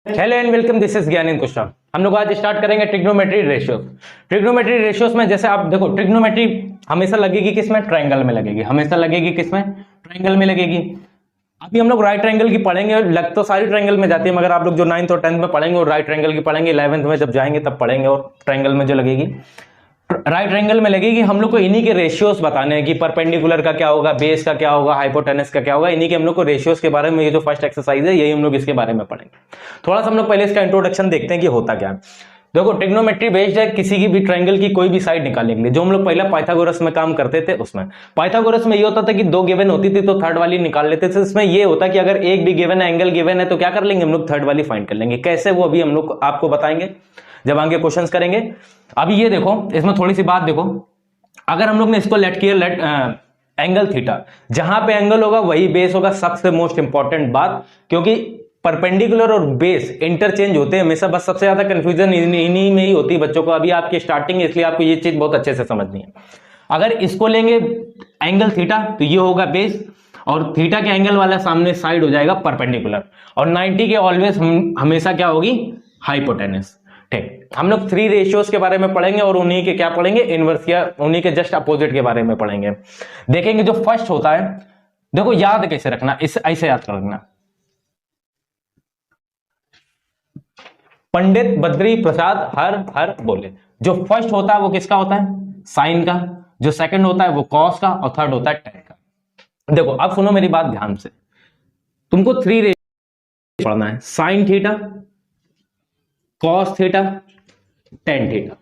Hello and welcome, this is ज्ञान कुशवाहा। हम लोग आज स्टार्ट करेंगे ट्रिग्नोमेट्री रेशियोज। ट्रिग्नोमेट्री रेशियोज में जैसे आप देखो, ट्रिग्नोमेट्री हमेशा लगेगी किसमें? ट्रायंगल में लगेगी। हमेशा लगेगी किसमें? ट्रायंगल में लगेगी। अभी हम लोग राइट ट्रायंगल की पढ़ेंगे। लग तो सारी ट्रायंगल में जाती है, मगर आप लोग जो 9th और 10th में पढ़ेंगे और राइट ट्रायंगल की पढ़ेंगे, 11th में जब जाएंगे तब पढ़ेंगे। और ट्रायंगल में जो लगेगी राइट ट्रायंगल में लगेगी, हम लोग को इन्हीं के रेशियोज बताने हैं कि परपेंडिकुलर का क्या होगा, बेस का क्या होगा, हाइपोटेनस का क्या होगा। इन्हीं के हम लोग को रेशियोज के बारे में, ये जो फर्स्ट एक्सरसाइज है, यही हम लोग इसके बारे में पढ़ेंगे। थोड़ा सा हम लोग पहले इसका इंट्रोडक्शन देखते हैं कि होता क्या है। देखो, ट्रिग्नोमेट्री बेस्ड है किसी की भी ट्रायंगल की कोई भी साइड निकालने के लिए। जो हम लोग पहले पाइथागोरस में काम करते थे, उसमें पाइथागोरस में ये होता था कि दो गिवन होती थी तो थर्ड वाली निकाल लेते थे। इसमें ये होता कि अगर एक भी गिवन है, एंगल गिवन है, तो क्या कर लेंगे हम लोग? थर्ड वाली फाइंड कर लेंगे। कैसे, वो अभी हम लोग आपको बताएंगे जब आगे क्वेश्चंस करेंगे। अभी ये देखो, इसमें थोड़ी सी बात देखो। अगर हम लोग ने इसको लेट किया एंगल थीटा, जहां पे एंगल होगा वही बेस होगा। सबसे मोस्ट इंपॉर्टेंट बात, क्योंकि परपेंडिकुलर और बेस इंटरचेंज होते हैं हमेशा। बस सबसे ज्यादा कंफ्यूजन इन्हीं में ही होती है बच्चों को। अभी आपकी स्टार्टिंग है, इसलिए आपको ये चीज बहुत अच्छे से समझनी है। अगर इसको लेंगे एंगल थीटा, तो ये होगा बेस, और थीटा के एंगल वाला सामने साइड हो जाएगा परपेंडिकुलर, और 90 के ऑलवेज हमेशा क्या होगी? हाइपोटेनस। ठीक, हम लोग 3 रेशियोज के बारे में पढ़ेंगे और उन्हीं के क्या पढ़ेंगे? इनवर्स या उन्हीं के जस्ट अपोजिट के बारे में पढ़ेंगे। देखेंगे जो फर्स्ट होता है, देखो याद कैसे रखना, इस ऐसे याद कर रखना। पंडित बद्री प्रसाद हर हर बोले। जो फर्स्ट होता है वो किसका होता है? साइन का। जो सेकंड होता है वो कॉस का, और थर्ड होता है टेन का। देखो अब सुनो मेरी बात ध्यान से, तुमको 3 रेशियो पढ़ना है। Sine theta, cos theta, tan theta.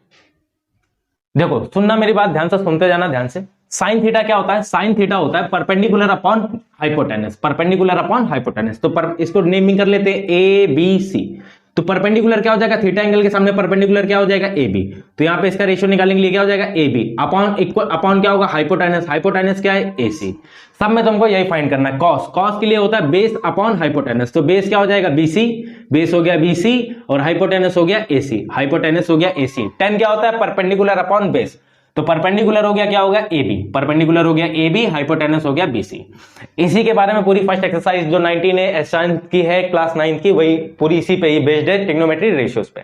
देखो सुनना मेरी बात ध्यान से, सुनते जाना ध्यान से। साइन थीटा क्या होता है? साइन थीटा होता है perpendicular upon hypotenuse. Perpendicular upon hypotenuse, तो इसको नेमिंग कर लेते हैं ए बी सी। तो परपेंडिकुलर क्या हो जाएगा? थीटा एंगल के सामने परपेंडिकुलर क्या हो जाएगा? A B. तो यहां पे इसका रेशियो निकालने के लिए क्या हो जाएगा? A B upon equal upon क्या होगा? हाइपोटेनस। हाइपोटेनस क्या है? ए सी। सब में तुमको यही फाइंड करना है। कॉस, कॉस के लिए होता है बेस अपॉन हाइपोटेनस। तो बेस क्या हो जाएगा? बीसी। बेस हो गया बीसी, और हाइपोटेनस हो गया एसी। हाइपोटेनस हो गया एसी। टेन क्या होता है? Perpendicular upon base. तो परपेंडिकुलर हो गया क्या होगा? A B. परपेंडिकुलर हो गया ए बी, हाइपोटेनस हो गया बीसी। इसी के बारे में पूरी फर्स्ट एक्सरसाइज जो 19 ने एस्टांस की है, क्लास 9 की, वही पूरी इसी पे ही बेस्ड है, ट्रिग्नोमेट्री रेशियोज पे।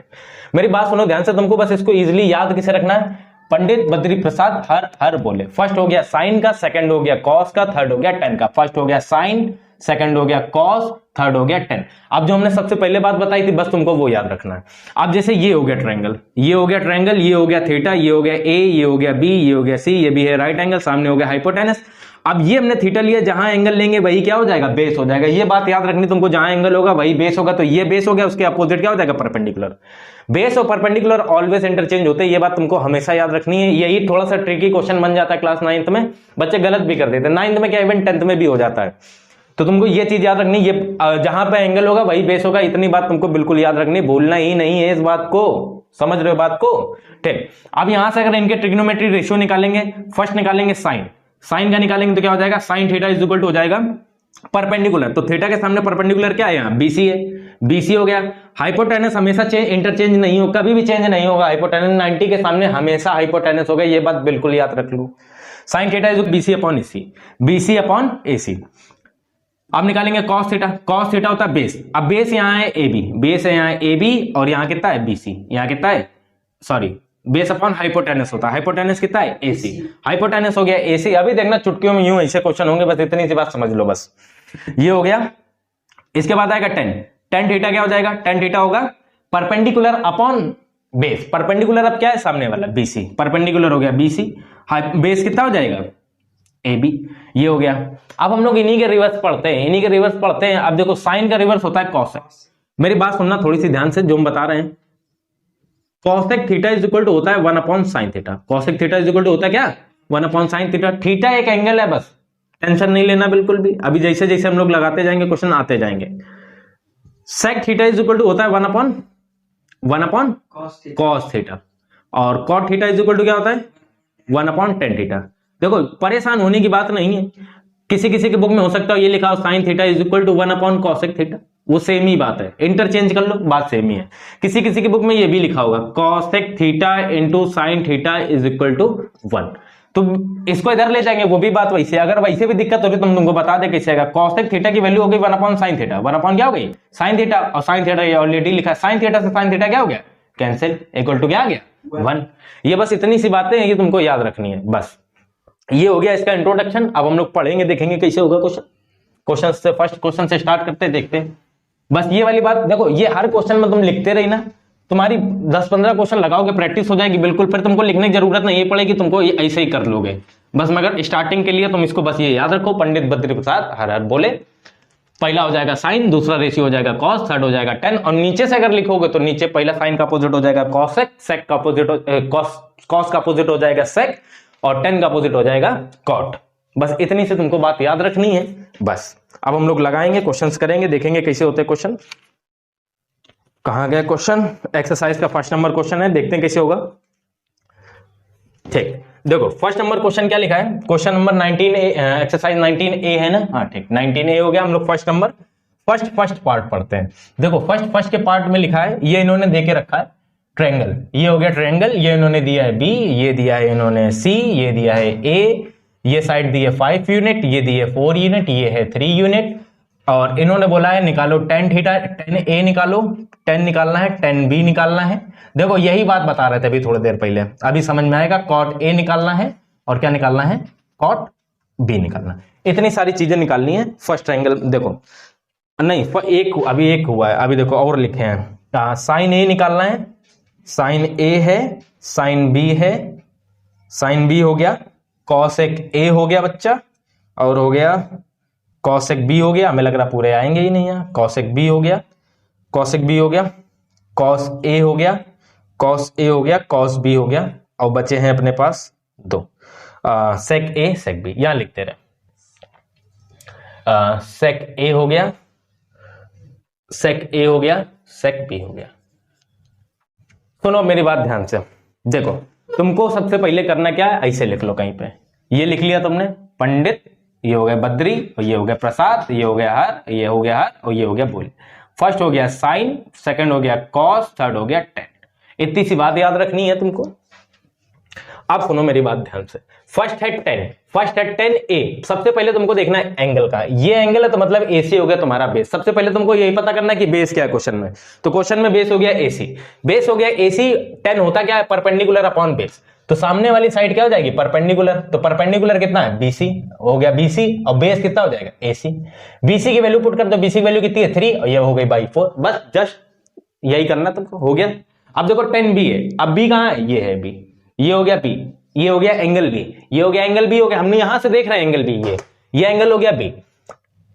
मेरी बात सुनो ध्यान से, तुमको बस इसको इजीली याद कैसे रखना है। पंडित बद्री प्रसाद हर हर बोले। फर्स्ट हो गया साइन का, सेकंड हो गया कॉस का, थर्ड हो गया टेन का। फर्स्ट हो गया साइन, सेकंड हो गया कॉस, थर्ड हो गया टेन। अब जो हमने सबसे पहले बात बताई थी, बस तुमको वो याद रखना है। अब जैसे ये हो गया ट्रायंगल, ये हो गया ट्रायंगल, ये हो गया थीटा, ये हो गया ए, ये हो गया बी, ये हो गया सी, ये भी है राइट एंगल, सामने हो गया हाइपोटेनस। अब ये हमने थीटा लिया, जहां एंगल लेंगे वही क्या हो जाएगा? बेस हो जाएगा। ये बात याद रखनी तुमको, जहां एंगल होगा वही बेस होगा। तो ये बेस हो गया, उसके अपोजिट क्या हो जाएगा? परपेंडिकुलर। बेस और परपेंडिकुलर ऑलवेज इंटरचेंज होते हैं, ये बात तुमको हमेशा याद रखनी है। यही थोड़ा सा ट्रिकी क्वेश्चन बन जाता है क्लास 9th में, बच्चे गलत भी कर देते हैं। 9th में क्या, इवन 10th में भी हो जाता है। तो तुमको ये चीज याद रखनी, ये जहां पे एंगल होगा वही बेस होगा। इतनी बात तुमको बिल्कुल याद रखनी, भूलना ही नहीं है इस बात को। समझ रहे हो बात को? ठीक, अब यहां से अगर इनके ट्रिग्नोमेट्री रेशियो निकालेंगे, फर्स्ट निकालेंगे साइन। साइन का निकालेंगे तो क्या हो जाएगा? Sine theta is equal to हो जाएगा परपेंडिकुलर। तो थीटा के सामने परपेंडिकुलर क्या है? यहाँ बीसी है, बीसी हो गया। हाइपोटेनस हमेशा इंटरचेंज नहीं हो, कभी भी चेंज नहीं होगा। हाइपोटेनस 90 के सामने हमेशा हाइपोटेनस होगा, ये बात बिल्कुल याद रख लो। Sine theta is BC upon AC, BC upon AC. अब निकालेंगे कॉस थीटा। कॉस थीटा होता है बेस। अब बेस यहां है ए बी, बेस है यहां ए बी, और यहां कितना है? बीसी। यहां कितना है? सॉरी, बेस अपॉन हाइपोटेनस होता है। हाइपोटेनस कितना है? एसी। हाइपोटेनस हो गया एसी। अभी देखना चुटकियों में यूं ऐसे क्वेश्चन होंगे, बस इतनी सी बात समझ लो बस। ये हो गया। इसके बाद आएगा टेन। टेन थीटा क्या हो जाएगा? टेन थीटा होगा परपेंडिकुलर अपॉन बेस। परपेंडिकुलर अब क्या है? सामने वाला बीसी। परपेंडिकुलर हो गया बीसी, बेस कितना हो जाएगा? A B. ये हो गया। अब हम लोग इन्हीं के रिवर्स पढ़ते हैं, इन्हीं के रिवर्स पढ़ते हैं। अब देखो साइन का रिवर्स होता है कॉसेक। मेरी बात सुनना थोड़ी सी ध्यान से, जो हम बता रहे हैं। Cosec theta is equal to होता है 1 upon sine theta. Cosec theta is equal to होता है क्या? 1 अपॉन साइन थीटा। थीटा एक एंगल है, बस टेंशन नहीं लेना बिल्कुल भी। अभी जैसे जैसे हम लोग लगाते जाएंगे क्वेश्चन आते जाएंगे। Sec theta is equal to होता है 1 अपॉन कॉस थीटा, और cot theta is equal to क्या होता है? 1 अपॉन टेन थीटा। देखो परेशान होने की बात नहीं है। किसी किसी के बुक में हो सकता है ये लिखा हो sine theta is equal to 1 upon cosec theta, वो सेम ही बात है, इंटरचेंज कर लो, बात सेम ही है। किसी किसी के बुक में ये भी लिखा होगा cosec theta into sine theta is equal to 1। तो इसको इधर ले जाएंगे, वो भी बात वैसे। अगर वैसे भी दिक्कत हो रही तो तुमको बता दे कैसे आएगा। कॉसेक थीटा की वैल्यू हो गई 1/sin थीटा, 1 क्या हो गई sin थीटा, और sin थीटा ये ऑलरेडी लिखा है, sin थीटा से sin थीटा क्या हो गया कैंसिल, इक्वल टू क्या आ गया 1। ये बस इतनी सी बातें हैं, ये तुमको याद रखनी है बस। ये हो गया इसका इंट्रोडक्शन। अब हम लोग पढ़ेंगे, देखेंगे कैसे होगा क्वेश्चन। क्वेश्चन से फर्स्ट क्वेश्चन से स्टार्ट करते हैं, देखते हैं। बस ये वाली बात देखो, ये हर क्वेश्चन में तुम लिखते रही ना, तुम्हारी 10-15 क्वेश्चन लगाओगे, प्रैक्टिस हो जाएगी बिल्कुल, फिर तुमको लिखने की जरूरत नहीं पड़ेगी, तुमको ये ऐसे ही कर लोगे बस। मगर स्टार्टिंग के लिए तुम इसको बस ये याद रखो, पंडित बद्री प्रसाद हर हर बोले। पहला हो जाएगा साइन, दूसरा रेशियो हो जाएगा कॉस, थर्ड हो जाएगा टेन, और नीचे से अगर लिखोगे तो नीचे पहला साइन का अपोजिट हो जाएगा कॉसेक, सेक का अपोजिट कॉस का अपोजिट हो जाएगा सेक, और टेन का अपोजिट हो जाएगा कॉट। बस इतनी से तुमको बात याद रखनी है बस। अब हम लोग लगाएंगे, क्वेश्चंस करेंगे, देखेंगे कैसे होते हैं क्वेश्चन। कहां गए क्वेश्चन? एक्सरसाइज का फर्स्ट नंबर क्वेश्चन है, देखते हैं कैसे होगा। ठीक, देखो फर्स्ट नंबर क्वेश्चन क्या लिखा है, question number 19A, exercise 19A है ना, हाँ ठीक 19A हो गया। हम लोग फर्स्ट नंबर फर्स्ट पार्ट पढ़ते हैं। देखो फर्स्ट के पार्ट में लिखा है, ये इन्होंने देके रखा है ट्रायंगल, ये हो गया ट्रायंगल, ये इन्होंने दिया है B, ये दिया है इन्होंने C, ये दिया है A, ये साइड दी है 5 यूनिट, ये दी है 4 यूनिट, ये है 3 यूनिट, और इन्होंने बोला है निकालो tan थीटा, tan A निकालो, tan निकालना है, tan B निकालना है। देखो यही बात बता रहे थे अभी थोड़ी देर पहले, अभी समझ में आएगा। cot A निकालना है और क्या निकालना है, cot B निकालना। इतनी सारी चीजें निकालनी है फर्स्ट ट्रायंगल। देखो नहीं अभी एक हुआ है, अभी देखो और लिखे हैं। साइन A निकालना है, साइन A है, साइन B है, साइन B हो गया, cosec A हो गया बच्चा, और हो गया cosec B हो गया। हमें लग रहा पूरे आएंगे ही नहीं यहाँ। cosec B हो गया, cosec B हो गया, cos A हो गया, cos A हो गया, cos B हो गया, और बचे हैं अपने पास दो, sec A sec B। यहां लिखते रहे, sec A हो गया, sec A हो गया, sec B हो गया। सुनो मेरी बात ध्यान से, देखो तुमको सबसे पहले करना क्या है, ऐसे लिख लो कहीं पे। ये लिख लिया तुमने पंडित, ये हो गया बद्री, और ये हो गया प्रसाद, ये हो गया हर, ये हो गया हर, और ये हो गया बोल। फर्स्ट हो गया साइन, सेकंड हो गया कॉस, थर्ड हो गया टेन। इतनी सी बात याद रखनी है तुमको। अब सुनो मेरी बात ध्यान से। फर्स्ट है टेन ए। सबसे पहले तुमको देखना है एंगल का, ये एंगल है तो मतलब एसी हो गया तुम्हारा बेस। सबसे पहले तुमको यही पता करना है कि बेस क्या है क्वेश्चन में। तो क्वेश्चन में बेस हो गया एसी, बेस हो गया एसी। टेन होता क्या है, परपेंडिकुलर अपॉन बेस। तो सामने वाली साइड क्या हो जाएगी, परपेंडिकुलर। तो परपेंडिकुलर कितना है, बीसी हो गया बीसी, और बेस कितना हो जाएगा एसी। बीसी की वैल्यू पुट कर दो, बीसी की वैल्यू कितनी है 3, और ये हो गई बाई 4। बस जस्ट यही करना तुमको, हो गया। अब देखो 10 बी है, अब बी कहां है, ये है बी, ये हो गया बी, ये हो गया एंगल बी, ये हो गया एंगल बी हो गया। हमने यहां से देख रहे हैं एंगल बी, ये एंगल हो गया बी।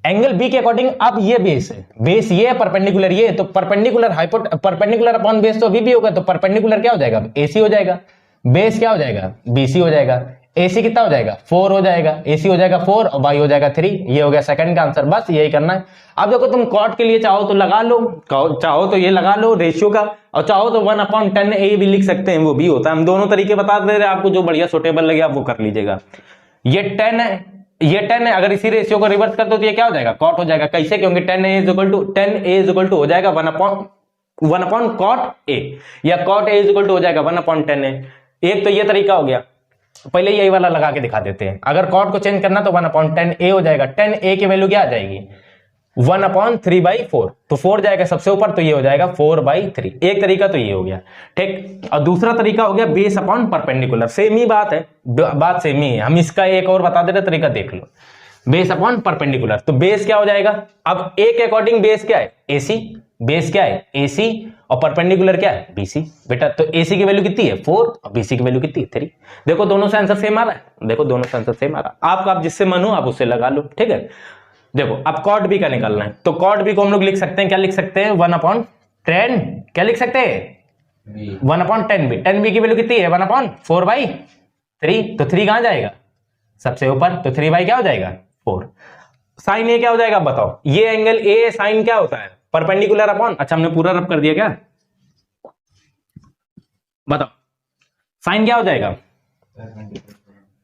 एंगल बी के अकॉर्डिंग अब ये बेस है, बेस ये है, परपेंडिकुलर ये, तो परपेंडिकुलर अपॉन बेस तो अभी भी होगा, तो परपेंडिकुलर क्या हो जाएगा, एसी हो जाएगा। बेस क्या हो जाएगा, बीसी हो जाएगा। एसी कितना हो जाएगा, 4 हो जाएगा, एसी हो जाएगा 4 और बाई हो जाएगा 3। ये हो गया सेकंड का आंसर, बस यही करना है। अब देखो तुम कॉट के लिए चाहो तो लगा लो, चाहो तो ये लगा लो रेशियो का, और चाहो तो 1/10 ए भी लिख सकते हैं, वो भी होता है। हम दोनों तरीके बता दे रहे हैं आपको, जो बढ़िया सुटेबल लगे आप वो कर लीजिएगा। ये 10 है, ये 10 है, अगर इसी रेशियो को रिवर्स कर दो तो ये क्या हो जाएगा, कॉट हो जाएगा। कैसे, क्योंकि 10a इक्वल टू हो जाएगा 1 cot a, या cot a इक्वल टू हो जाएगा 1/10a। एक तो ये तरीका हो गया, पहले यही वाला लगा के दिखा देते हैं। अगर कॉट को चेंज करना तो 1/10a हो जाएगा। 10a की वैल्यू क्या आ जाएगी, 1/3/4, तो 4 जाएगा सबसे ऊपर, तो ये हो जाएगा 4/3। एक तरीका तो ये हो गया, ठीक। और दूसरा तरीका हो गया बेस अपॉन परपेंडिकुलर। सेम ही बात है, बात सेम ही है। हम इसका एक और बता दे रहे तरीका, देख लो। बेस अपॉन परपेंडिकुलर, तो बेस क्या हो जाएगा, अब ए के अकॉर्डिंग बेस क्या है, एसी। बेस क्या है, एसी, और परपेंडिकुलर क्या है, बीसी। बेटा तो एसी की वैल्यू कितनी है 4, और बीसी की वैल्यू कितनी है 3। देखो दोनों से आंसर सेम आ रहा है, देखो दोनों से आंसर सेम आ रहा है। आप जिससे मन हो आप उससे लगा लो, ठीक है। देखो अब कॉट बी का निकालना है, तो कॉट बी को हम लोग लिख सकते हैं, क्या लिख सकते हैं, 1/10। क्या लिख सकते हैं, 1/10 बी। 10 बी की वैल्यू कितनी है, 1/4/3। तो 3 कहां जाएगा, सबसे ऊपर, तो 3 क्या हो जाएगा 4। साइन ए क्या हो जाएगा बताओ, ये एंगल ए साइन क्या होता है, परपेंडिकुलर अपॉन, अच्छा हमने पूरा रब कर दिया क्या, बताओ साइन क्या हो जाएगा,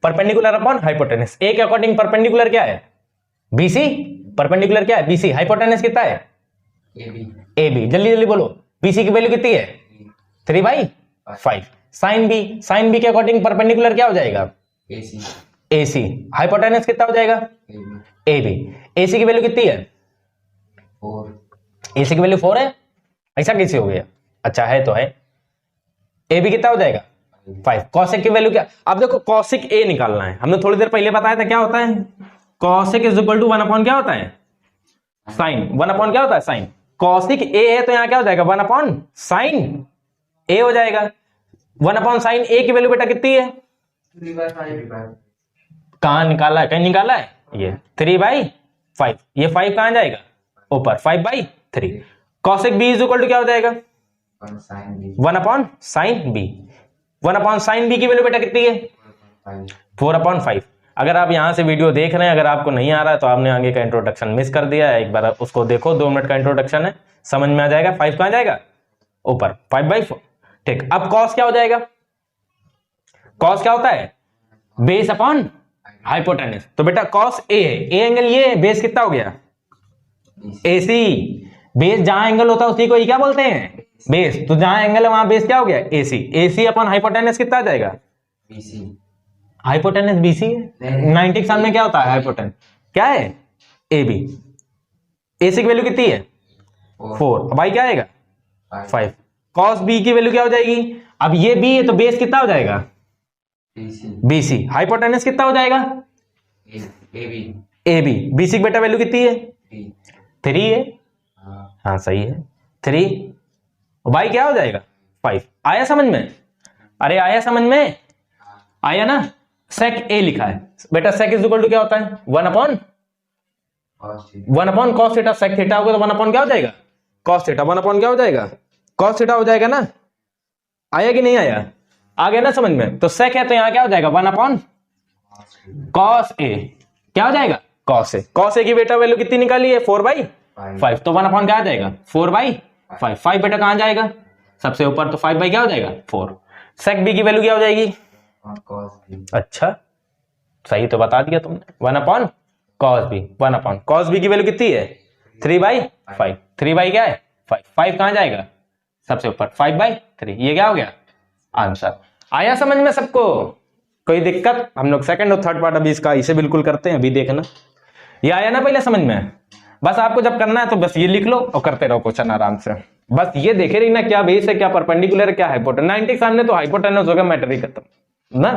परपेंडिकुलर अपॉन हाइपोटेनस। ए के अकॉर्डिंग परपेंडिकुलर क्या है, बीसी। परपेंडिकुलर क्या है, बीसी। हाइपोटेनस कितना है, ए बी। जल्दी जल्दी बोलो, बीसी की वैल्यू कितनी है 3/5। साइन बी के अकॉर्डिंग परपेंडिकुलर क्या हो जाएगा, AC AC। हाइपोटेनस कितना हो जाएगा? AB। AC की वैल्यू कितनी है? 4 AC की वैल्यू 4 है। ऐसा कैसे हो गया? अच्छा है तो है। AB कितना हो जाएगा? 5। कॉसेक की वैल्यू क्या? अब देखो कॉसेक A निकालना है, हमने थोड़ी देर पहले बताया था क्या होता है। Cosec is equal to 1 upon क्या होता है? साइन। 1 अपॉन क्या होता है? साइन। कॉसेक A है तो यहां क्या हो जाएगा? 1 अपॉन साइन A हो जाएगा। 1 अपॉन साइन A की वैल्यू बेटा कितनी है? 3/5 कहां निकाला है? कहीं निकाला है ये 3/5। ये 5 कहां जाएगा? ऊपर 5/3। Cosec B is equal to क्या हो जाएगा? 1 upon sine B। 1 upon sine B की वैल्यू बेटा कितनी है? 4/5। अगर आप यहां से वीडियो देख रहे हैं, अगर आपको नहीं आ रहा है तो आपने आगे का इंट्रोडक्शन मिस कर दिया है। एक बार उसको देखो, 2 मिनट का इंट्रोडक्शन है, समझ में आ जाएगा। 5 कहां जाएगा? ऊपर 5/4। ठीक, अब कॉस क्या हो जाएगा? कॉस क्या होता है? Base upon hypotenuse. तो बेटा कॉस ए है, ए एंगल ये है, बेस कितना हो गया? AC। बेस जहां एंगल होता है उसी को ही क्या बोलते हैं? बेस। तो जहां एंगल है वहां बेस क्या हो गया? AC। AC अपॉन हाइपोटेनस कितना आ जाएगा? BC हाइपोटेनस BC है। 90 के सामने क्या होता है? हाइपोटेनस क्या है? AB। AC की वैल्यू कितनी है? 4। अब भाई क्या आएगा? 5। कॉस B की वैल्यू क्या हो जाएगी? अब ये B है तो बेस कितना हो जाएगा? BC। हाइपोटेनस कितना हो जाएगा? AB। BC की बेटा वैल्यू कितनी है? 3 है। हाँ सही है 3। भाई क्या हो जाएगा? 5। आया समझ में? अरे आया समझ में? आया ना? सेक A लिखा है बेटा। सेक इज इक्वल टू क्या होता है? 1 upon cos theta. Sec theta होगा तो 1 अपॉन क्या हो जाएगा? Cos theta. 1 अपॉन क्या हो जाएगा? कॉस थीटा हो जाएगा ना? आया कि नहीं आया? आ गया ना समझ में? तो सेक है तो यहां क्या हो जाएगा? 1 अपॉन कॉस A। क्या हो जाएगा? Cos A। कॉस A की बेटा वैल्यू कितनी निकाली है? 4/5। तो 1 अपॉन क्या आ जाएगा? 4/5। 5 बेटा कहां जाएगा? सबसे ऊपर। तो 5 क्या हो जाएगा? 4। सेक B की वैल्यू क्या हो जाएगी? अच्छा सही तो बता दिया तुमने। 1 upon cos B। 1 upon cos B की वैल्यू कितनी है? 3/5। 3 क्या है? 5। 5 कहां जाएगा? सबसे ऊपर। 5/3। ये क्या हो गया? आंसर। आया समझ में सबको? कोई दिक्कत? हम लोग सेकंड और थर्ड पार्ट अभी इसका इसे बिल्कुल करते हैं, अभी देखना। ये आया ना पहले समझ में? बस आपको जब करना है तो बस ये लिख लो और करते रहो क्वेश्चन आराम से। बस ये देखे रही ना क्या बेस है, क्या परपेंडिकुलर है, क्या हाइपोटेनस। 90 के सामने तो हाइपोटेनस होगा, मैटर ही खत्म ना।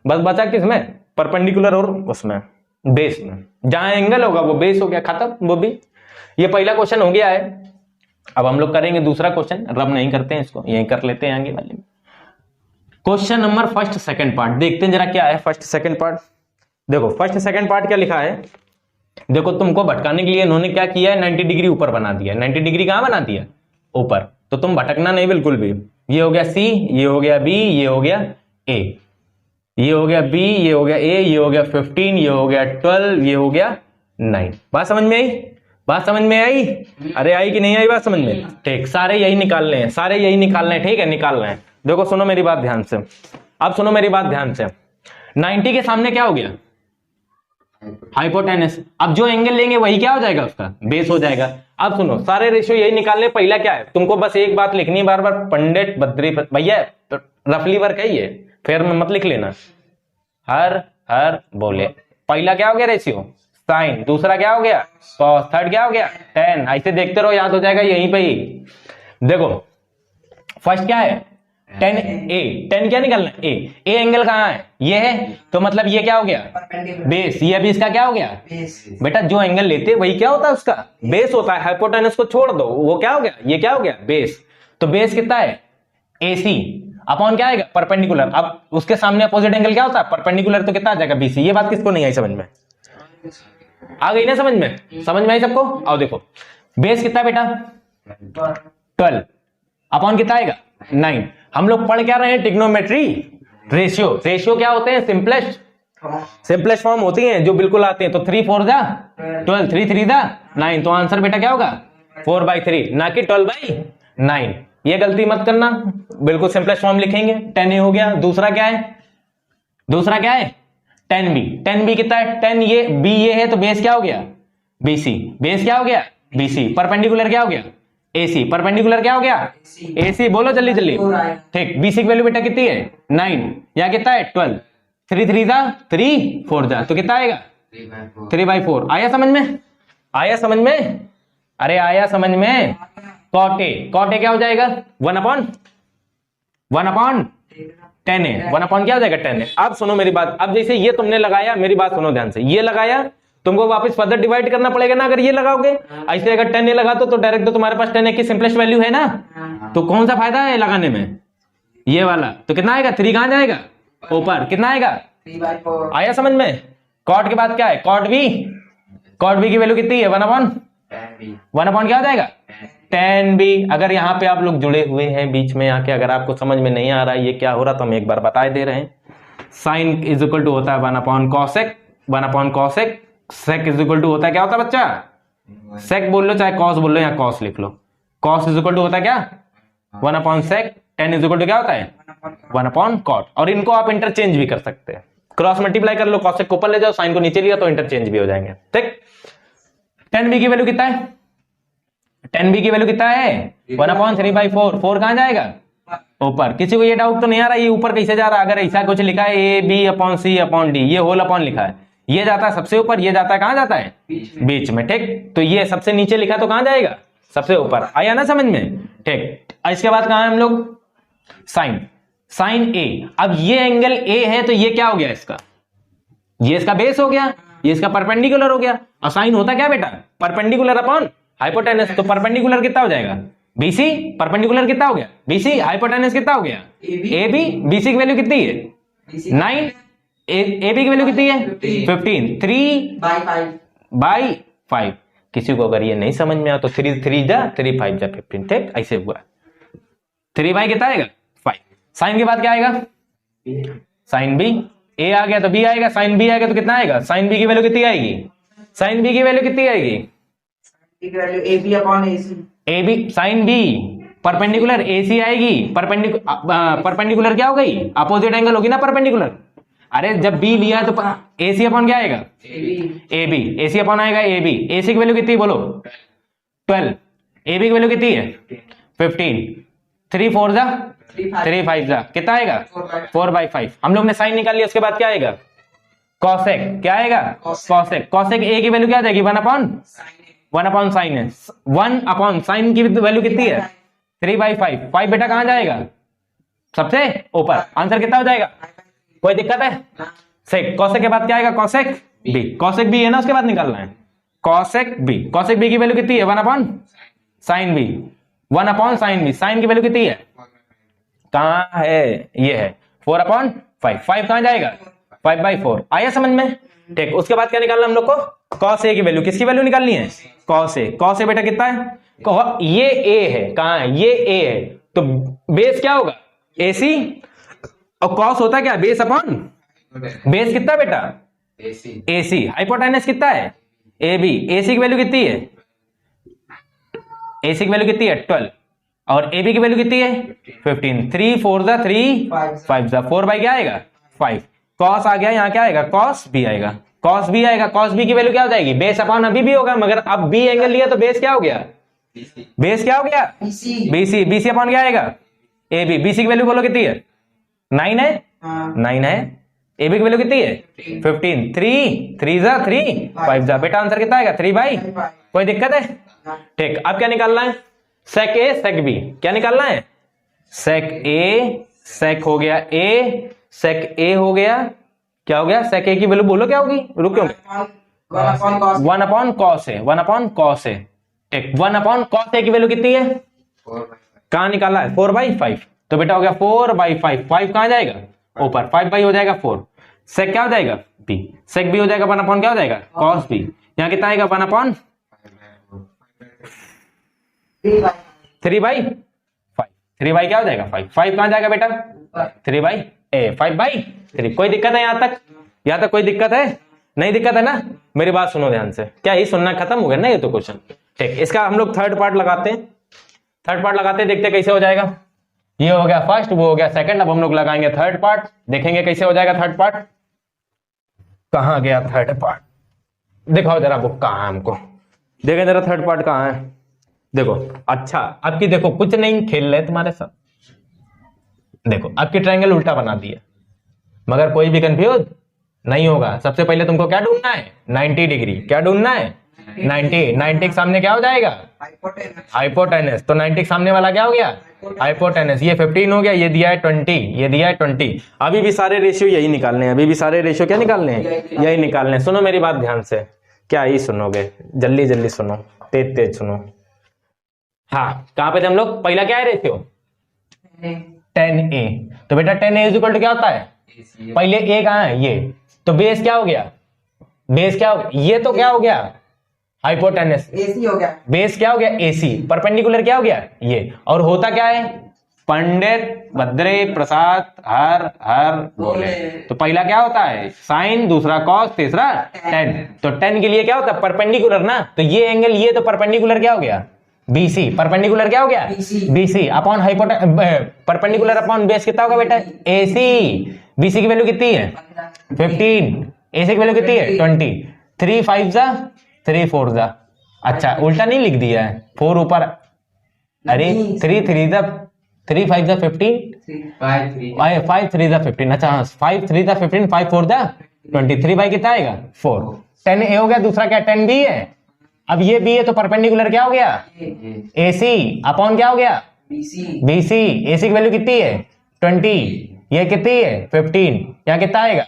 बस बचा किसमें? परपेंडिकुलर और उसमें बेस में। जहां एंगल होगा वो बेस हो गया, खत्म। वो भी ये पहला क्वेश्चन हो गया है। अब हम लोग करेंगे दूसरा क्वेश्चन। रब नहीं करते हैं इसको, यही कर लेते हैं आगे वाले में। Question number first second part देखते हैं जरा क्या है फर्स्ट सेकंड पार्ट। देखो फर्स्ट सेकंड पार्ट क्या लिखा है। देखो तुमको भटकाने के लिए इन्होंने क्या किया है? 90 डिग्री ऊपर बना दिया। 90 डिग्री कहां बना दिया? ऊपर। तो तुम भटकना नहीं बिल्कुल भी। ये हो गया C, ये हो गया B, ये हो गया A, ये हो गया B, ये हो गया A, ये हो गया 15, ये हो गया 12, ये हो गया 9। बात समझ में आई? बात समझ में आई? अरे आई कि नहीं आई बात समझ में? ठीक, सारे यही निकालने हैं, सारे यही निकालने हैं। ठीक है, निकालना है। देखो सुनो मेरी बात ध्यान से। अब सुनो मेरी बात ध्यान से। 90 के सामने क्या हो गया? हाइपोटेनस। अब जो एंगल लेंगे वही क्या हो जाएगा? उसका बेस हो जाएगा। अब सुनो सारे रेशियो यही निकालने। पहला क्या है? तुमको बस एक बात लिखनी है बार बार। पंडित बद्री भैया रफली वर्क है ये, फिर में मत लिख लेना। हर हर बोले। पहला क्या हो गया? Ratio sine. दूसरा क्या हो गया? कॉस। थर्ड क्या हो गया? टेन। ऐसे देखते रहो, याद हो जाएगा यहीं पे ही। देखो फर्स्ट क्या है? 10A। 10 क्या निकालना है? A एंगल कहां है? ये है, तो मतलब ये क्या हो गया? बेस। ये अभी इसका क्या हो गया? बेटा जो एंगल लेते हैं वही क्या होता है? उसका बेस होता है। हाइपोटेनस को छोड़ दो, वो क्या हो गया? ये क्या हो गया? बेस। तो बेस कितना है? AC अपॉन क्या आएगा? परपेंडिकुलर। अब उसके सामने अपोजिट एंगल क्या होता है? परपेंडिकुलर। तो कितना आ जाएगा? BC। ये बात किसको नहीं आई समझ में? आ गई ना समझ में? समझ में आई सबको? आओ देखो बेस कितना है बेटा? 12 अपॉन कितना आएगा? 9। हम लोग पढ़ क्या रहे हैं? ट्रिग्नोमेट्री। रेशियो। रेशियो क्या होते हैं? सिंपलेस्ट फॉर्म होती हैं जो बिल्कुल आते हैं। तो 3 4 जा 12, 3 3 जा 9। तो आंसर बेटा क्या होगा? 4/3, ना कि 12/9। ये गलती मत करना, बिल्कुल सिंपलेस्ट फॉर्म लिखेंगे। 10A हो गया। दूसरा क्या है? दूसरा क्या है? 10B। 10B कितना है? 10 ये B ये है, तो बेस क्या हो गया? BC। बेस क्या हो गया? BC। परपेंडिकुलर क्या हो गया? AC। परपेंडिकुलर क्या हो गया? AC। बोलो जल्दी जल्दी। ठीक, BC की वैल्यू बेटा कितनी है? 9। या कितना है? 12। 3 3 जा 3 4 जा, तो कितना आएगा 3/4। आया समझ में? आया समझ में? अरे आया समझ में? कॉट ए क्या हो जाएगा 1/10A, 1/10A क्या हो जाएगा 10A। अब सुनो मेरी बात, अब जैसे ये तुमने लगाया, मेरी बात सुनो ध्यान से, ये लगाया, तुमको वापस फर्दर डिवाइड करना पड़ेगा ना। अगर ये लगाओगे ऐसे, अगर 10A लगा तो डायरेक्ट तो तुम्हारे पास 10A की सिंपलेस्ट वैल्यू है ना, तो कौन सा फायदा है लगाने में, ये वाला। तो कितना आएगा 3 कहां जाएगा ऊपर, कितना आएगा 3/4। आया समझ में? कॉट के बाद क्या है कॉट बी की वैल्यू कितनी है 1/1 क्या हो जाएगा 10B। अगर यहाँ पे आप लोग जुड़े हुए हैं बीच में आके, अगर आपको समझ में नहीं आ रहा है ये क्या हो रहा, तो हम एक बार बता दे रहे हैं। साइन इज इक्वल टू होता है 1/cosec, 1/cosec। Sec is equal to होता है क्या होता है बच्चा, सेक बोल लो चाहे कॉस बोल लो या कॉस लिख लो। कॉस इज इक्वल टू होता है क्या 1/sec। 10 इज इक्वल टू क्या होता है 1/cot। और इनको आप इंटरचेंज भी कर सकते हैं, क्रॉस मल्टीप्लाई कर लो, cosec को ऊपर ले जाओ, साइन को नीचे लिया तो इंटरचेंज भी हो जाएंगे। ठीक, 10B की वैल्यू कितना है, 10B की वैल्यू कितना है 1/3/4। 4 कहां जाएगा ऊपर। किसी को ये डाउट तो नहीं आ रहा ये ऊपर कैसे जा रहा है? अगर ऐसा कुछ लिखा है AB/C/D, ये होल अपॉन लिखा है, ये जाता है सबसे ऊपर, ये जाता है कहां जाता है बीच में। ठीक, तो ये सबसे नीचे लिखा तो कहां जाएगा सबसे ऊपर। आया ना समझ में? ठीक, इसके बाद कहां है हम लोग साइन A। अब ये एंगल A है तो ये क्या हो गया इसका, ये इसका बेस हो गया, ये इसका परपेंडिकुलर हो गया। और साइन होता क्या बेटा परपेंडिकुलर अपॉन हाइपोटेनस, तो परपेंडिकुलर कितना हो जाएगा BC। परपेंडिकुलर कितना हो गया BC, हाइपोटेनस कितना हो गया AB। BC की वैल्यू कितनी है 9, AB की वैल्यू कितनी है 15। 3/5। किसी को अगर ये नहीं समझ में आया तो 3 3 जा 3 5 जा 15। ठीक, ऐसे हुआ 3/, कितना आएगा 5। साइन के बाद क्या आएगा साइन B। A आ गया तो B आएगा, साइन B आ गया तो कितना आएगा, साइन B की वैल्यू कितनी आएगी, साइन B की वैल्यू कितनी आएगी AB। Sine B perpendicular AC आएगी, परपेंडिकुलर क्या हो गई अपोजिट एंगल होगी ना परपेंडिकुलर। अरे जब B लिया है तो AC अपॉन क्या आएगा AB, AC अपॉन आएगा AB। AC की वैल्यू कितनी बोलो 12, AB की वैल्यू कितनी है 15। 3 4 जा 3 5 जा, कितना आएगा 4/5। हम लोग ने साइन निकाल लिया, उसके बाद क्या आएगा कॉसेक, क्या आएगा कॉसेक। कॉसेक A की वैल्यू क्या आ जाएगी 1/sin है, 1/sin की वैल्यू कितनी है 3/5। 5 बेटा कहां जाएगा सबसे ऊपर। आंसर कितना हो जाएगा, कोई दिक्कत है। सेक, कॉसेक के बाद क्या आएगा कॉसेक B। कॉसेक B है ना, उसके बाद निकालना है कॉसेक B। कॉसेक B की वैल्यू कितनी है 1/sin B, 1/sin B। Sine की वैल्यू कितनी है कहां है, ये है 4/5। 5 कहां जाएगा 5/4। आया समझ में? ठीक, उसके बाद क्या निकालना हम लोग को cos A की वैल्यू। किसकी वैल्यू निकालनी है cos A। cos A बेटा कितना है, ये A है, कहां है ये A है, तो बेस क्या होगा AC। और cos होता क्या बेस अपॉन बेस, कितना बेटा AC। हाइपोटेनस कितना है AB। AC की वैल्यू कितनी है AC की वैल्यू कितनी है 12, और AB की वैल्यू कितनी है 15। 3 4 जा 3 5 जा 4 बाई क्या आएगा 5। cos आ गया, यहाँ क्या आएगा cos B आएगा, cos B आएगा। cos B की वैल्यू क्या हो जाएगी, बेस अपॉन अभी भी होगा, मगर अब B एंगल लिया तो बेस क्या हो गया बेस क्या हो गया BC। BC अपॉन क्या आएगा AB। BC की वैल्यू बोलो कितनी है 9 है 9 है। AB की वैल्यू कितनी है 15। 3 3 जा 3 5 जा, बेटा आंसर कितना आएगा 3/5। कोई दिक्कत है? ठीक, अब क्या निकालना है सेक A सेक B। क्या निकालना है सेक A, सेक हो गया A, सेक A हो गया, क्या हो गया सेक A की वैल्यू बोलो क्या होगी, रुक क्यों 1/cos A, 1/cos A। ठीक, 1/cos A की वैल्यू कितनी है कहां निकाला है 4/5। तो बेटा हो गया 4/5। 5 कहां जाएगा ऊपर, 5/, हो जाएगा 4। सेक क्या हो जाएगा B, सेक B हो जाएगा 1/, क्या हो जाएगा cos B। यहां कितना आएगा 1/3/5। 3/5 क्या हो जाएगा 5। 5 कहां जाएगा बेटा 5/3। कोई दिक्कत है यहां तक कोई दिक्कत है? नहीं दिक्कत है ना? मेरी बात सुनो ध्यान से, क्या ही सुनना खत्म हो गया ना ये तो क्वेश्चन। ठीक, इसका हम लोग थर्ड पार्ट लगाते हैं, देखते हैं कैसे हो जाएगा। ये हो गया फर्स्ट, वो हो गया सेकंड, अब हम लोग लगाएंगे थर्ड पार्ट, देखेंगे कैसे हो जाएगा थर्ड पार्ट। कहां गया थर्ड पार्ट, दिखाओ जरा बुक कहां है हमको, देखें जरा थर्ड पार्ट कहां है। देखो अच्छा, आपकी देखो कुछ नहीं खेल रहे तुम्हारे साथ, देखो आपकी ट्रायंगल उल्टा बना दिया, मगर कोई भी कंफ्यूज नहीं होगा। सबसे पहले तुमको क्या ढूंढना है, 90 डिग्री। क्या ढूंढना है, 90 के सामने क्या हो जाएगा, हाइपोटेनस। तो 90 के सामने वाला क्या हो गया, हाइपोटेनस। ये 15 हो गया, ये दिया है 20, ये दिया है 20। अभी भी सारे रेशियो यही निकालने हैं, अभी भी सारे रेशियो क्या निकालने हैं, यही निकालने हैं। सुनो मेरी बात ध्यान से, क्या ही सुनोगे, जल्दी जल्दी सुनो, तेज तेज सुनो। हाँ, कहां पे थे हम लोग, पहला क्या है रेशियो, 10a। तो बेटा 10a इज इक्वल टू क्या होता है, पहले a कहां है, ये। तो बेस क्या हो गया, बेस क्या हो गया, ये तो क्या हो गया, हाइपोटेनस। एसी हो गया, बेस क्या हो गया, एसी। परपेंडिकुलर क्या हो गया, ये। और होता क्या है, पंडित बद्री प्रसाद हर हर बोले। तो पहला क्या होता है, साइन, दूसरा कॉस, तीसरा टेन। तो 10 के लिए क्या होता है, परपेंडिकुलर ना। तो ये एंगल, ये तो परपेंडिकुलर क्या हो गया, बीसी। परपेंडिकुलर क्या हो गया, BC upon hypotenuse, perpendicular upon base कितना होगा बेटा, एसी। बीसी की वैल्यू कितनी है, 15। एसी की वैल्यू कितनी है, 20। 3 5 जा 3 4 जा। अच्छा, उल्टा नहीं लिख दिया है, 4 ऊपर, अरे 3 3 जा 3 5 जा 15, 5 3 जा 15। अच्छा, 5 3 जा 15, 5 4 जा 20। 3 बाई कितना आएगा, 4। 10 ए हो गया, दूसरा क्या 10 बी है। अब ये बी है तो परपेंडिकुलर क्या हो गया, एसी अपॉन क्या हो गया, बीसी। एसी की वैल्यू कितनी है, 20। ये कितनी है, 15। यहाँ कितना आएगा,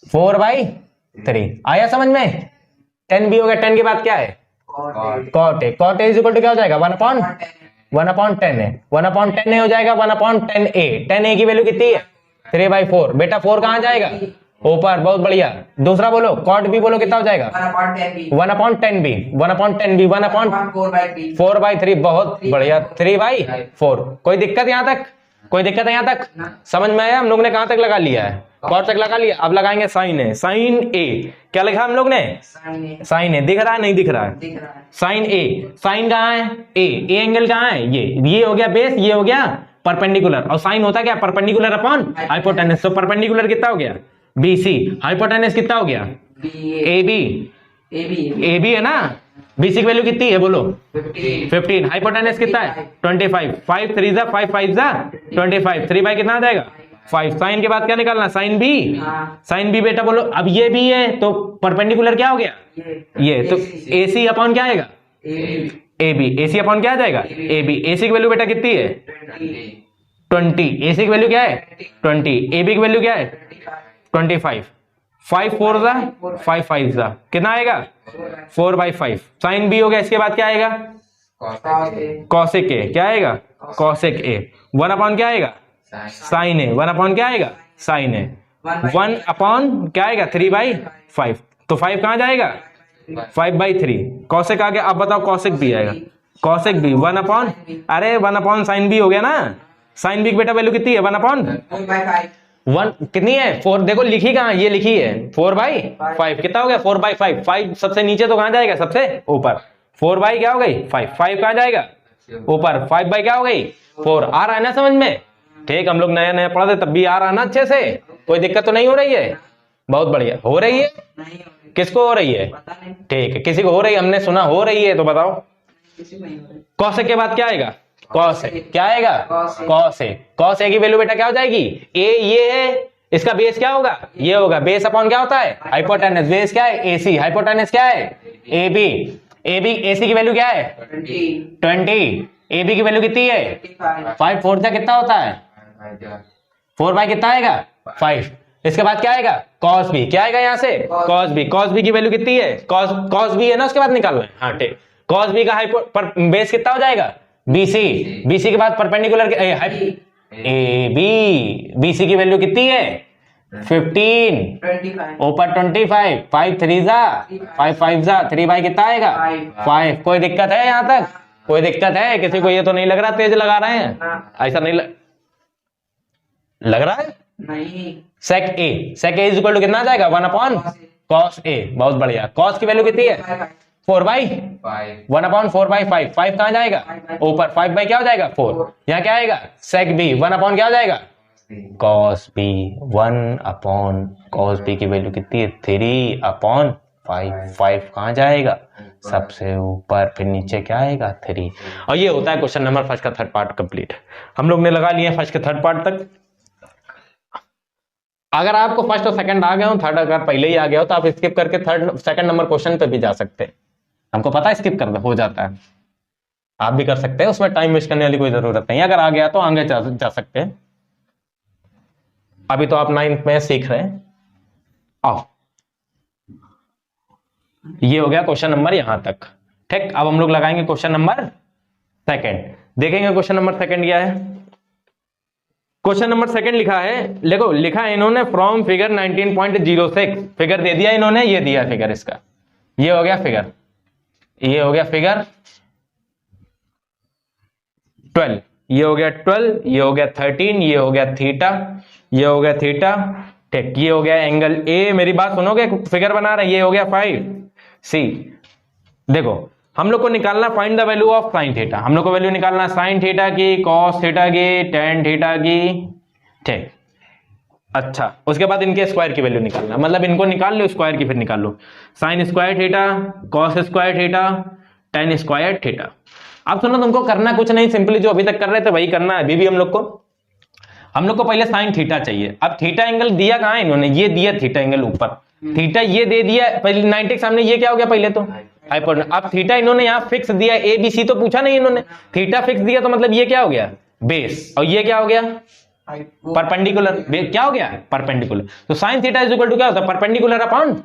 4/3। आया समझ में। 10 बी हो गया, 10 के बाद क्या है, cot A. Cot A is equal to क्या हो जाएगा, 1/10 है। 1/10 हो जाएगा, 1/10a। 10a की वैल्यू कितनी है, 3/4। बेटा 4 कहां जाएगा, ऊपर, बहुत बढ़िया। दूसरा बोलो, कॉट बी बोलो, कितना हो जाएगा, 1/10b। 1/10b 1/4/3, बहुत बढ़िया, 3/4। कोई दिक्कत यहां तक, कोई दिक्कत है यहां तक, समझ में आया। हम लोग ने कहां तक लगा लिया है, कॉट तक लगा लिया। अब लगाएंगे साइन ए। साइन ए क्या लिखा हम लोग ने, साइन ए। दिख रहा है, नहीं दिख रहा है, साइन ए। साइन कहां है, ए एंगल कहां है, ये हो गया बेस, ये हो गया परपेंडिकुलर। और साइन होता क्या, परपेंडिकुलर अपॉन हाइपोटेनस। तो परपेंडिकुलर कितना हो गया, बीसी। हाइपोटेनस कितना हो गया, एबी। एबी है ना, बीसी की वैल्यू कितनी है बोलो, 15। हाइपोटेनस कितना है, 25। 5 3 जा 5 5 जा 25। 3 बाई कितना आ जाएगा, 5। साइन के बाद क्या निकालना, साइन बी। साइन बी बेटा बोलो। अब ये बी है तो परपेंडिकुलर क्या हो गया, ये। तो एसी अपॉन क्या आएगा, एबी। एसी अपॉन क्या आ जाएगा, एबी। एसी की वैल्यू बेटा कितनी है, 20। एसी की वैल्यू क्या है, 20। एबी की वैल्यू क्या है, 25। 5 4 जा 5 5 जा कितना आएगा, 4/5। साइन बी हो गया। इसके बाद क्या आएगा, कॉसेक ए। क्या आएगा, कॉसेक ए। 1 अपॉन क्या आएगा, साइन ए। 1 अपॉन क्या आएगा, साइन ए। 1 अपॉन क्या आएगा, 3/5। तो 5 कहां जाएगा, 5/3। कॉसेक आ गया। अब बताओ कॉसेक बी आएगा, कॉसेक बी 1 अपॉन, अरे 1 अपॉन साइन बी हो गया ना। साइन बी की बेटा वैल्यू कितनी है, 1 अपॉन 1 कितनी है, 4। देखो लिखी कहां, ये लिखी है 4/5। कितना हो गया, 4/5। 5 सबसे नीचे तो कहां जाएगा, सबसे ऊपर। 4 बाई क्या हो गई, 5। 5 कहां जाएगा, ऊपर। 5 बाई क्या हो गई, 4। आ रहा है ना समझ में, ठीक। हम लोग नया नया पढ़ा थे तब भी आ रहा ना अच्छे से, कोई दिक्कत तो नहीं हो रही है, बहुत बढ़िया। हो रही है, किसको हो रही है, ठीक है, किसी को हो रही है, हमने सुना हो रही है, तो बताओ। कॉसेक के बाद क्या आएगा, कॉस ए। क्या आएगा, कॉस ए। कॉस ए की वैल्यू बेटा क्या हो जाएगी, ए ये है, इसका बेस क्या होगा, ये होगा। बेस अपॉन क्या होता है, हाइपोटेनस। बेस क्या है, एसी। हाइपोटेनस क्या है, एबी। एबी। एसी की वैल्यू क्या है, 20। एबी की वैल्यू कितनी है, 5 4 जा कितना होता है, 4/, कितना आएगा, 5। इसके बाद क्या आएगा, कॉस बी। क्या आएगा यहाँ से, कॉस बी। कॉस बी की वैल्यू कितनी है, कॉस बी है ना, उसके बाद निकालो। हाँ ठीक। कॉस बी का बेस कितना हो जाएगा, बीसी। बीसी के बाद परपेंडिकुलर ए बी। बीसी की वैल्यू कितनी है, 15 ऊपर 25। 5 3 जा 5 5 जा 3/, कितना आएगा, 5। कोई दिक्कत है यहाँ तक, कोई दिक्कत है किसी को, ये तो नहीं लग रहा तेज लगा रहे हैं, ऐसा नहीं लग रहा है नहीं। सेक ए। सेक ए इज इक्वल टू कितना आ जाएगा, 1 अपॉन कॉस ए। बहुत बढ़िया। कॉस की वैल्यू कितनी है, 4/5। 1 अपॉन 4/5। 5 कहां जाएगा, ऊपर। 5/, क्या हो जाएगा, 4। यहाँ क्या आएगा, सेक बी। 1 अपॉन क्या हो जाएगा, cos B. 1 upon cos B की वैल्यू कितनी है, 3/5। 5 कहां जाएगा, सबसे ऊपर, फिर नीचे क्या आएगा, 3। और ये होता है क्वेश्चन नंबर फर्स्ट का थर्ड पार्ट कंप्लीट। हम लोग ने लगा लिया फर्स्ट के थर्ड पार्ट तक। अगर आपको फर्स्ट और सेकंड आ गए हो, थर्ड अगर पहले ही आ गया हो तो आप स्किप करके थर्ड सेकंड नंबर क्वेश्चन पे भी जा सकते हैं। हमको पता है स्किप कर हो जाता है, आप भी कर सकते हैं, उसमें टाइम वेस्ट करने वाली कोई जरूरत नहीं। अगर आ गया तो आगे जा सकते हैं। अभी तो आप 9th में सीख रहे हैं। आओ, ये हो गया क्वेश्चन नंबर यहां तक। ठीक, अब हम लोग लगाएंगे क्वेश्चन नंबर सेकंड। देखेंगे क्वेश्चन नंबर सेकंड क्या है। क्वेश्चन नंबर सेकंड लिखा है, देखो लिखा है इन्होंने फ्रॉम फिगर 19.06। फिगर दे दिया इन्होंने, ये दिया फिगर इसका, ये हो गया फिगर, ये हो गया फिगर 12, ये हो गया 12, ये हो गया 13, ये हो गया थीटा, ये हो गया थीटा। ठीक, ये हो गया एंगल ए। मेरी बात सुनोगे, फिगर बना रहे हैं, ये हो गया 5 सी। देखो हम लोग को निकालना find the value of sine theta. हम लोग को वैल्यू निकालना साइन थीटा की, कॉस थीटा की, टेन थीटा की। ठीक, अच्छा उसके बाद इनके स्क्वायर की वैल्यू निकालना, मतलब इनको निकाल लो, स्क्वायर की फिर निकाल लो। Sine square theta, cos square theta, tan square theta. अब सुनो, तुमको करना कुछ नहीं, सिंपली जो अभी तक कर रहे थे वही करना है अभी भी। हम लोग को पहले साइन थीटा चाहिए। अब थीटा एंगल दिया कहां है इन्होंने, ये दिया थीटा एंगल ऊपर, थीटा ये दे दिया पहले 90 के सामने, ये क्या हो गया पहले तो हाइपोटेनस। अब थीटा इन्होंने यहां फिक्स दिया, ए बी सी तो पूछा नहीं इन्होंने, थीटा फिक्स दिया तो मतलब ये क्या हो गया बेस, और ये क्या हो गया परपेंडिकुलर। क्या हो गया परपेंडिकुलर। तो sine theta is equal to क्या होता है परपेंडिकुलर अपॉन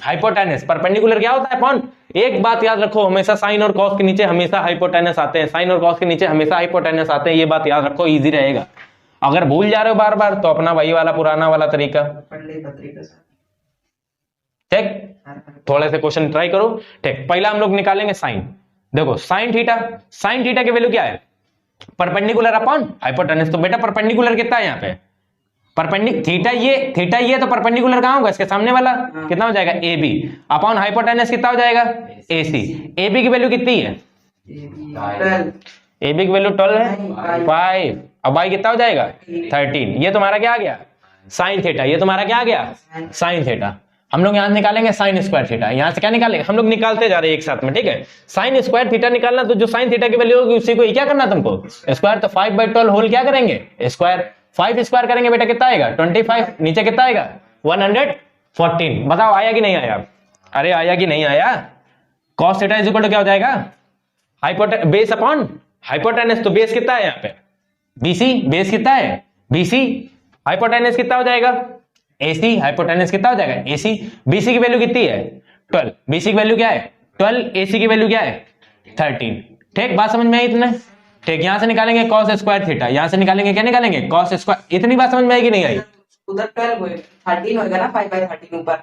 हाइपोटेनस। परपेंडिकुलर क्या होता है अपॉन। एक बात याद रखो, हमेशा साइन और कॉस के नीचे हमेशा हाइपोटेनस आते हैं, साइन और कॉस के नीचे हमेशा हाइपोटेनस आते हैं, ये बात याद रखो, इजी रहेगा। अगर भूल जा रहे हो बार बार तो अपना वही वाला पुराना वाला तरीका, ठीक, थोड़े से क्वेश्चन ट्राई करो। ठीक, पहला हम लोग निकालेंगे साइन। देखो साइन थीटा की वैल्यू क्या है परपेंडिकुलर अपॉन हाइपोटेनस। तो बेटा परपेंडिकुलर कितना है यहाँ पे थीटा ये तो परपेंडिकुलर कहां होगा, इसके सामने वाला कितना हो जाएगा ए बी, अपॉन हाइपोटेनस कितना हो जाएगा ए सी। ए बी की वैल्यू कितनी है, ए बी की वैल्यू 12 है 5, अब बाई कितना हो जाएगा 13। ये तुम्हारा क्या आ गया साइन थीटा, ये तुम्हारा क्या आ गया साइन थीटा। हम लोग यहां निकालेंगे साइन स्क्वायर थीटा, यहां से क्या निकालेंगे, हम लोग निकालते जा रहे हैं एक साथ में, ठीक है। साइन स्क्वायर थीटा निकालना, तो जो साइन थीटा की वैल्यू होगी उसी को क्या करना तुमको स्क्वायर। तो 5/12 होल क्या करेंगे स्क्वायर, 5 स्क्वायर करेंगे बेटा कितना आएगा 25, नीचे कितना आएगा 114। बताओ आया कि नहीं आया, अरे आया कि नहीं आया। cos theta is equal to क्या हो जाएगा बेस अपॉन हाइपोटेनस। तो बेस कितना है यहाँ पे बीसी, बेस कितना है बीसी, हाइपोटेनस कितना हो जाएगा एसी, हाइपोटेनस कितना हो जाएगा एसी। बीसी की वैल्यू कितनी है 12, बीसी की वैल्यू क्या है 12, एसी की वैल्यू क्या है 13। ठीक, बात समझ में आई इतने। ठीक, यहां से निकालेंगे cos स्क्वायर थीटा, यहां से निकालेंगे क्या निकालेंगे cos स्क्वायर। इतनी बात समझ में आएगी नहीं आई, उधर 12 13 होगा ना 5/13 ऊपर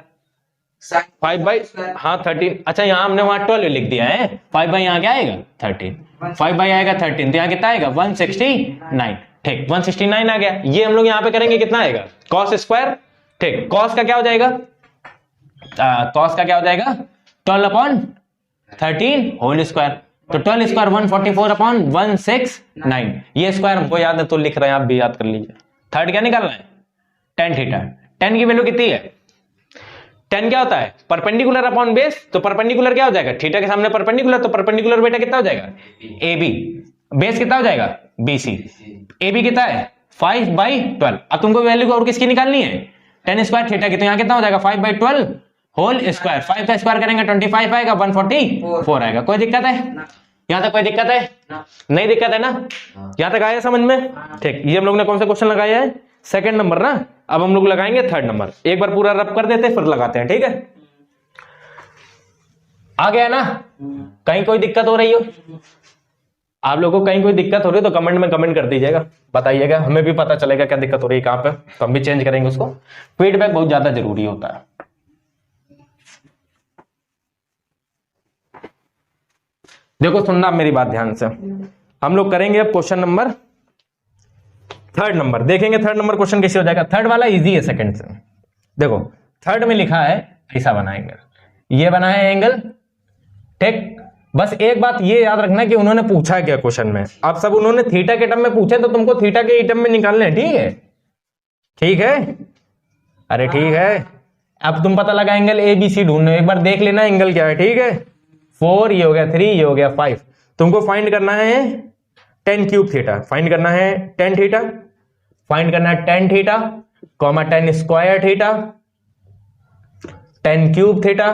5 हाँ 13। अच्छा यहाँ हमने वहां 12 लिख दिया है, 5 बाई यहाँ क्या आएगा 13, 5 बाई आएगा 13, तो यहाँ कितना आएगा 169। ठीक, 169 आ गया। ये हम लोग यहाँ पे करेंगे कितना आएगा cos स्क्वायर। ठीक, cos का क्या हो जाएगा cos का क्या हो जाएगा 12/13 होल स्क्वायर। तो 12 स्क्वायर 144/169। ये स्क्वायर हमको याद है तो लिख रहे हैं, आप भी याद कर लीजिए। थर्ड क्या निकालना है tan थीटा, tan की वैल्यू कितनी है, tan क्या होता है परपेंडिकुलर अपॉन बेस। तो परपेंडिकुलर क्या हो जाएगा थीटा के सामने परपेंडिकुलर, तो परपेंडिकुलर बेटा कितना हो जाएगा ए बी, बेस कितना हो जाएगा बीसी, ए बी कितना है 5/12। अब तुमको वैल्यू और किसकी निकालनी है tan स्क्वायर थीटा की, तो यहाँ कितना हो जाएगा 5/12 होल स्क्वायर। 5 का स्क्वायर करेंगे 25 आएगा, 144 आएगा। कोई दिक्कत है यहाँ तक, कोई दिक्कत है नहीं, दिक्कत है ना, यहाँ तक आया समझ में। ठीक, ये हम लोग ने कौन सा क्वेश्चन लगाया है सेकंड नंबर ना। अब हम लोग लगाएंगे थर्ड नंबर, एक बार पूरा रब कर देते हैं फिर लगाते हैं, ठीक है। आ गया ना, कहीं कोई दिक्कत हो रही हो आप लोगों को, कहीं कोई दिक्कत हो रही है तो कमेंट में कमेंट कर दीजिएगा, बताइएगा, हमें भी पता चलेगा क्या दिक्कत हो रही है कहां पे, तो हम भी चेंज करेंगे उसको। फीडबैक बहुत ज्यादा जरूरी होता है। देखो सुनना मेरी बात ध्यान से, हम लोग करेंगे अब क्वेश्चन नंबर थर्ड नंबर, देखेंगे थर्ड नंबर क्वेश्चन कैसे हो जाएगा। थर्ड वाला इजी है सेकंड से। देखो थर्ड में लिखा है ऐसा बनाएंगे, ये बना है एंगल, ठीक। बस एक बात ये याद रखना कि उन्होंने पूछा क्या क्वेश्चन में। अब सब उन्होंने थीटा के टर्म में पूछे तो तुमको थीटा के टर्म में निकालने हैं, ठीक है, ठीक है, अरे ठीक है। अब तुम पता लगा एंगल ए बी सी ढूंढने, एक बार देख लेना एंगल क्या है, ठीक है। 4 ये हो गया 3, ये हो गया 5। तुमको फाइंड करना है tan³ थीटा, फाइंड करना है tan थीटा, फाइंड करना है tan theta. Comma ten square theta, ten cube theta,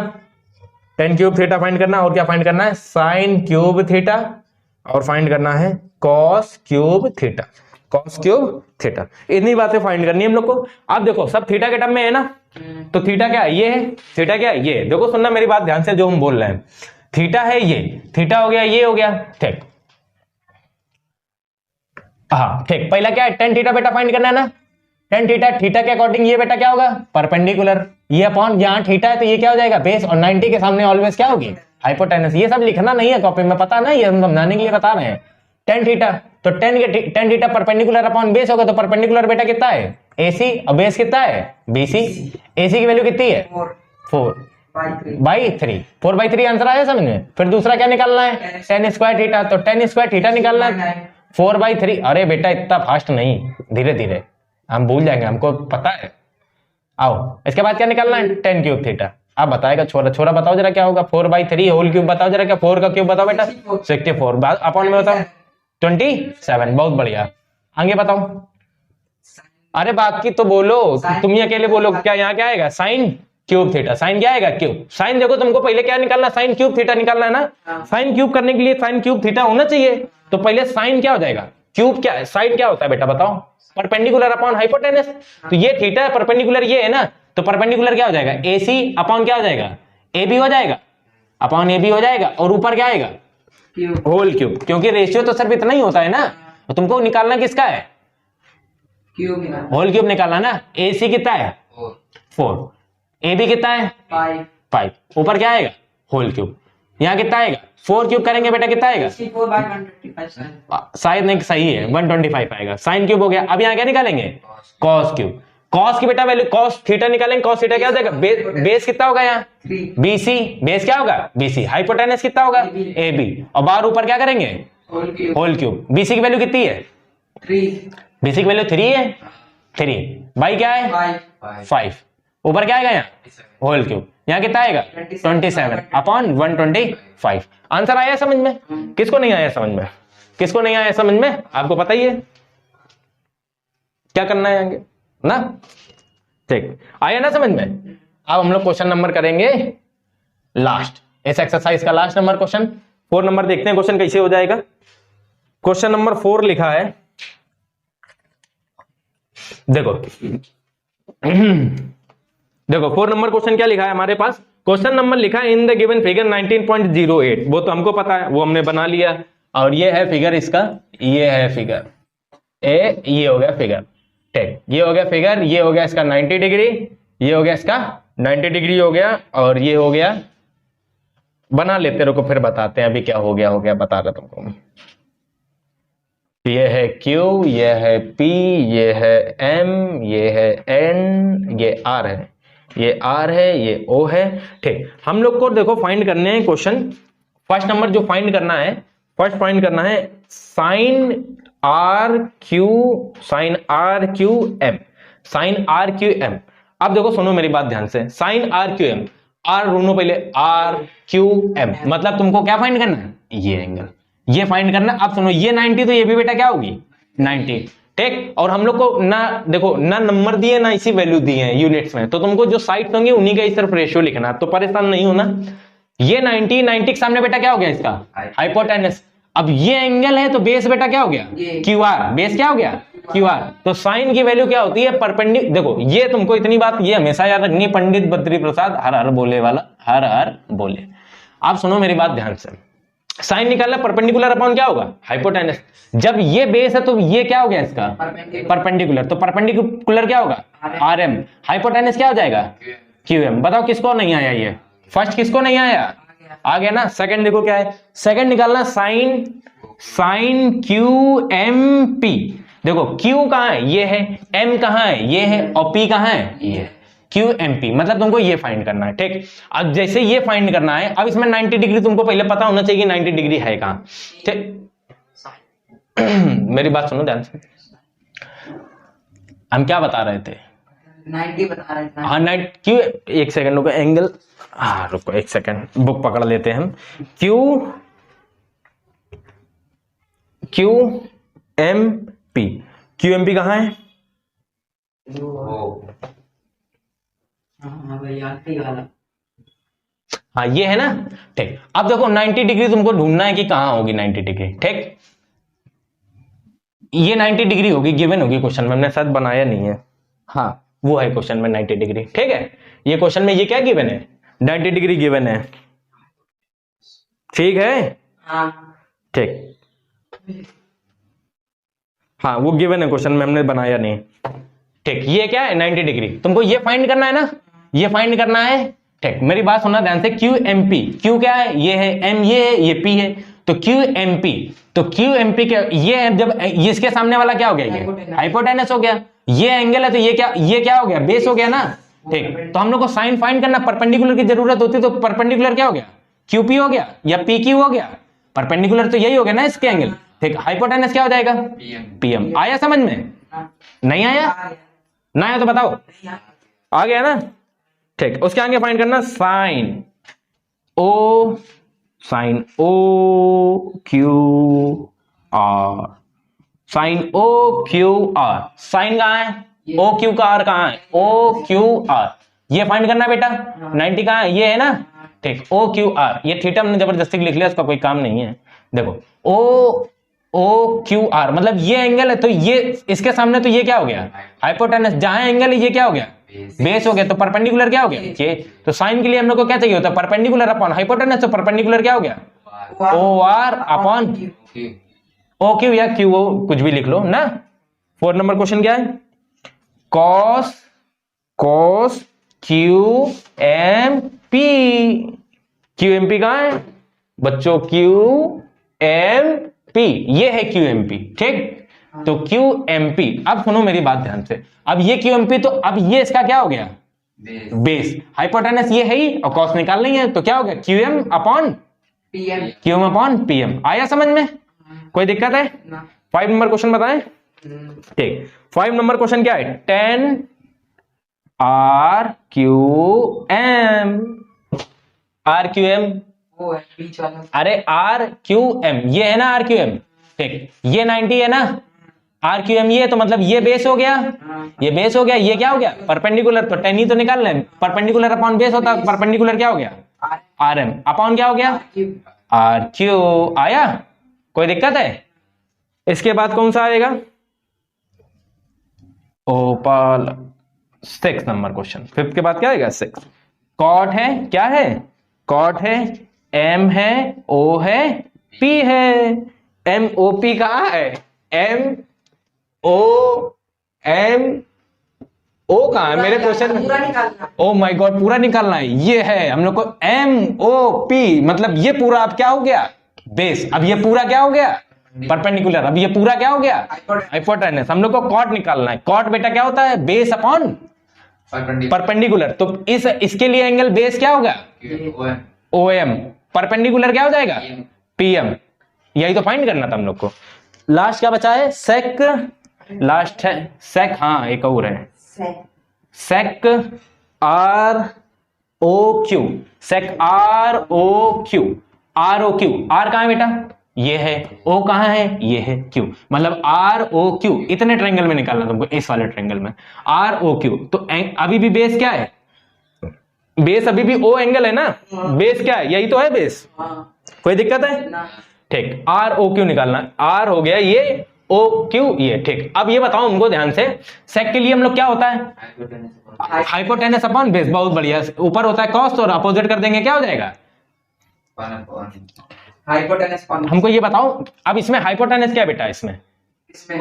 ten cube theta find करना, और क्या फाइंड करना है, साइन क्यूब थीटा, और फाइंड करना है cos cube theta, cos cube theta. इतनी बातें फाइंड करनी है हम लोग को। अब देखो सब थीटा के टर्म में है ना, तो थीटा क्या है, ये है, थीटा क्या है, ये है। देखो सुनना मेरी बात ध्यान से, जो हम बोल रहे हैं, थीटा है ये, थीटा हो गया, ये हो गया, ठीक। हाँ ठीक, पहला क्या है, टेन थीटा बेटा फाइंड करना है ना, टेन थीटा, थीटा के अकॉर्डिंग ये बेटा क्या होगा, परपेंडिकुलर, ये अपॉन यहाँ थीटा है तो ये क्या हो जाएगा, बेस, और 90 के सामने ऑलवेज क्या होगी, हाइपोटेनस। ये सब लिखना नहीं है कॉपी में, पता नहीं, हम समझाने के लिए बता रहे हैं। टेन थीटा, तो tan theta perpendicular upon base होगा, तो परपेंडिकुलर बेटा कितना है, एसी, और बेस कितना है, बीसी। एसी की वैल्यू कितनी है, 4/3, 4/3 आंसर आया समझ में। फिर दूसरा क्या निकालना है, टेन स्क्वायर थीटा, तो टेन स्क्वायर थीटा निकालना है, 4/3। अरे बेटा इतना फास्ट नहीं, धीरे धीरे, हम भूल जाएंगे, हमको पता है। आओ इसके बाद क्या निकालना है, टेन क्यूब थीटा। अब बताएगा छोरा, छोरा बताओ जरा क्या होगा, 4/3 होल क्यूब बताओ जरा, क्या 4 का क्यूब बताओ बेटा, 64, अपॉन में बताओ 27, बहुत बढ़िया। आगे बताओ, अरे बाकी तो बोलो, तुम ही अकेले बोलो, क्या यहाँ क्या आएगा, साइन क्यूब थीटा, साइन क्या आएगा, क्यूब। साइन देखो तुमको पहले क्या निकालना, साइन क्यूब थीटा निकालना है ना। साइन क्यूब करने के लिए साइन क्यूब थीटा होना चाहिए, तो पहले साइन क्या हो जाएगा, क्यूब क्या है, साइन क्या होता है बेटा बताओ, परपेंडिकुलर अपॉन हाइपोटेनस। तो ये थीटा है, परपेंडिकुलर ये है ना, तो परपेंडिकुलर क्या हो जाएगा, एसी अपॉन क्या हो जाएगा, ए बी हो जाएगा, अपॉन ए बी हो जाएगा, और ऊपर क्या आएगा, होल क्यूब, क्योंकि रेशियो तो सिर्फ इतना ही होता है ना, तो तुमको निकालना किसका है, होल क्यूब निकालना ना। ए सी कितना है, 4, ए बी कितना है, 5, ऊपर क्या आएगा, होल क्यूब। यहाँ कितना आएगा, 4 क्यूब करेंगे बेटा कितना आएगा, शायद नहीं, सही है 125 आएगा, साइन क्यूब हो गया। अब यहाँ क्या निकालेंगे, कॉस क्यूब। कॉस की बेटा वैल्यू, कॉस थीटा निकालेंगे, कॉस थीटा क्या हो जाएगा, बेस कितना होगा यहाँ, बीसी, बेस क्या होगा, बीसी, हाइपोटेनस कितना होगा, ए बी, और बाहर ऊपर क्या करेंगे, होल क्यूब। बीसी की वैल्यू कितनी है, 3, बीसी की वैल्यू 3 है, 3 बाई क्या है, 5, ऊपर क्या आएगा यहाँ, होल क्यूब। यहाँ कितना आएगा, 27 अपॉन 125। आंसर आया समझ में, किसको नहीं आया समझ में, किसको नहीं आया समझ में, आपको पता ही है क्या करना है आगे ना, ठीक आया ना समझ में। अब हम लोग क्वेश्चन नंबर करेंगे लास्ट, इस एक्सरसाइज का लास्ट नंबर क्वेश्चन 4 नंबर, देखते हैं क्वेश्चन कैसे हो जाएगा। क्वेश्चन नंबर 4 लिखा है, देखो देखो 4 नंबर क्वेश्चन क्या लिखा है हमारे पास, क्वेश्चन नंबर लिखा है इन द गिवन फिगर 19.08, वो तो हमको पता है, वो हमने बना लिया, और ये है फिगर इसका, ये है फिगर ए, ये हो गया फिगर, ठीक, ये हो गया फिगर, ये हो गया इसका 90 डिग्री, ये हो गया इसका 90 डिग्री हो गया, और ये हो गया, बना लेते रुको फिर बताते हैं अभी क्या हो गया बता रहा तुमको। ये है Q, ये है P, ये है M, ये है N, ये R है, ये R है, ये O है, ठीक। हम लोग को देखो फाइंड करने हैं क्वेश्चन, फर्स्ट नंबर जो फाइंड करना है, फर्स्ट फाइंड करना है sine R Q, sine R Q M, sine R Q M। अब देखो सुनो मेरी बात ध्यान से, sign R Q M, R ढूंढो पहले, R Q M, मतलब तुमको क्या फाइंड करना है, ये एंगल, ये फाइंड करना। अब सुनो ये 90, तो ये भी बेटा क्या होगी 90, ठीक। और हम लोग को ना देखो ना नंबर दिए ना इसी वैल्यू दिए हैं यूनिट्स में, तो तुमको जो साइड होंगे उन्हीं का ही सिर्फ रेशियो लिखना, तो परेशान नहीं होना। ये 90 के सामने बेटा क्या हो गया इसका, हाइपोटेनस। अब ये एंगल है तो बेस बेटा क्या हो गया, क्यू आर, बेस क्या हो गया, क्यू आर। तो साइन की वैल्यू क्या होती है, परपेंडिकुलर। देखो ये तुमको इतनी बात ये हमेशा याद रखनी, पंडित बद्री प्रसाद हर हर बोले वाला, हर हर बोले। आप सुनो मेरी बात ध्यान से, साइन निकालना, परपेंडिकुलर अपॉन क्या होगा, हाइपोटेनस। जब ये बेस है तो ये क्या हो गया इसका, परपेंडिकुलर, तो परपेंडिकुलर क्या होगा, आर एम, हाइपोटेनस क्या हो जाएगा, क्यू एम। बताओ किसको नहीं आया, ये फर्स्ट किसको नहीं आया, आ गया ना। सेकंड देखो क्या है, सेकंड निकालना साइन क्यू एम पी। देखो क्यू कहां है, ये है, एम कहां है, ये है, और पी कहां है, ये है, क्यू एम पी, मतलब तुमको ये फाइंड करना है, ठीक। अब जैसे ये फाइंड करना है, अब इसमें 90 डिग्री तुमको पहले पता होना चाहिए 90 डिग्री है कहां, ठीक। मेरी बात सुनो ध्यान से, हम क्या बता रहे थे, 90 बता रहे थे। हाँ 90 क्यू, एक सेकंड रुको, एंगल, हाँ रुको एक सेकंड, बुक पकड़ लेते हैं हम। Q M P, Q M P कहां है, हाँ भाई आखिरी वाला। हाँ ये है ना, ठीक। अब देखो 90 डिग्री तुमको ढूंढना है कि कहां होगी 90 डिग्री, ठीक। ये 90 डिग्री होगी, गिवन होगी क्वेश्चन में, हमने शायद बनाया नहीं है। हाँ वो है क्वेश्चन में 90 डिग्री, ठीक है। ये क्वेश्चन में ये क्या गिवन है, 90 डिग्री गिवन है, ठीक है, हाँ ठीक। हाँ वो गिवन है क्वेश्चन में, हमने बनाया नहीं, ठीक। ये क्या है 90 डिग्री, तुमको ये फाइंड करना है ना, ये फाइंड करना है, ठीक। मेरी बात सुनना ध्यान से, क्यू एम पी, क्यू क्या है, ये है, एम ये है, ये पी है, तो क्यू एम पी, तो क्यू एम पी क्या, ये है, जब ये इसके सामने वाला क्या हो गया, ये हाइपोटेनस हो गया, ये एंगल है तो ये क्या हो गया, बेस हो गया ना, ठीक। तो हम लोग को साइन फाइंड करना, परपेंडिकुलर की जरूरत होती, तो परपेंडिकुलर क्या हो गया, क्यू पी हो गया या पी क्यू हो गया, परपेंडिकुलर तो यही हो गया ना इसके एंगल, ठीक। हाइपोटेनस क्या हो जाएगा, पीएम। आया समझ में, नहीं आया, ना आया तो बताओ, आ गया ना, ठीक। उसके आगे फाइंड करना sine O Q R, sine O Q R, sine कहां है, ओ क्यू का आर कहां है, ओ क्यू आर, ये फाइंड करना बेटा, 90 कहां है, ये है ना, ठीक। ओ क्यू आर, ये थीटा हमने जबरदस्ती लिख लिया, इसका कोई काम नहीं है। देखो ओ क्यू आर मतलब ये एंगल है, तो ये इसके सामने तो ये क्या हो गया, हाइपोटेनस, जहां एंगल है ये क्या हो गया, बेस हो गया, तो परपेंडिकुलर क्या हो गया, ये। तो साइन के लिए हम लोग को क्या चाहिए होता है, परपेंडिकुलर अपॉन हाइपोटेनस, तो परपेंडिकुलर क्या हो गया, O R upon O Q या क्यू ओ, कुछ भी लिख लो ना। 4 नंबर क्वेश्चन क्या है, cos Q M P, Q M P कहां है बच्चों, क्यू एम पी, ये है क्यू एम पी, ठीक। तो क्यू एम पी, अब सुनो मेरी बात ध्यान से, अब ये क्यू एम पी, तो अब ये इसका क्या हो गया, बेस, हाइपोटेनस ये है ही, और कॉस निकाल नहीं है, तो क्या हो गया, Q M upon PM, Q M upon PM. आया समझ में, कोई दिक्कत है। 5 नंबर क्वेश्चन बताएं, ठीक। 5 नंबर क्वेश्चन क्या है, 10 R Q M, R Q M, वो है बीच वाला, अरे आर क्यू एम, ये है ना आर क्यू एम, ठीक। ये 90 है ना, आर क्यू एम, ये तो मतलब ये बेस हो गया, ये बेस हो गया, ये क्या हो गया, परपेंडिकुलर, तो 10 ही तो निकालना है, परपेंडिकुलर अपॉन बेस होता है, परपेंडिकुलर क्या हो गया, आर एम अपॉन क्या हो गया, आर क्यू। आया, कोई दिक्कत है। इसके बाद कौन सा आएगा, ओपाल 6 नंबर क्वेश्चन, 5 के बाद क्या आएगा, 6। कॉट है, क्या है, कॉट है, एम है, ओ है, पी है, एम ओ पी कहां है, एम ओ कहां है मेरे क्वेश्चन में, पूरा निकालना, ओ माय गॉड पूरा निकालना है, ये है हम लोग को एम ओ पी, मतलब ये पूरा अब क्या हो गया, बेस, अब ये पूरा क्या हो गया, परपेंडिकुलर, अब ये पूरा क्या हो गया, हाइपोटेनस। हम लोग को कॉट निकालना है, कॉट बेटा क्या होता है, बेस अपॉन परपेंडिकुलर, तो इसके लिए एंगल बेस क्या होगा, ओ एम, परपेंडिकुलर क्या हो जाएगा, पीएम। यही तो फाइंड करना था हम लोग को। लास्ट क्या बचा है, सेक, लास्ट है सेक, हाँ एक और है sec R O Q, sec R O Q, R O Q, R कहां है बेटा, ये है, ओ कहां है, ये है, क्यू, मतलब आर ओ क्यू, इतने ट्रायंगल में निकालना तुमको, इस वाले ट्रायंगल में आर ओ क्यू। तो अभी भी बेस क्या है, बेस अभी भी ओ एंगल है ना, बेस क्या है, यही तो है बेस, कोई दिक्कत है, ठीक। आर ओ क्यू निकालना, आर हो गया ये, ओ क्यू ये, ठीक। अब ये बताओ हमको ध्यान से, सेक के लिए हम लोग क्या होता है, हाइपोटेनस अपॉन बेस, बहुत बढ़िया, ऊपर होता है कॉस, और अपोजिट कर देंगे क्या हो जाएगा, हाइपोटेनस। हमको ये बताओ, अब इसमें हाइपोटेनस क्या बेटा, इसमें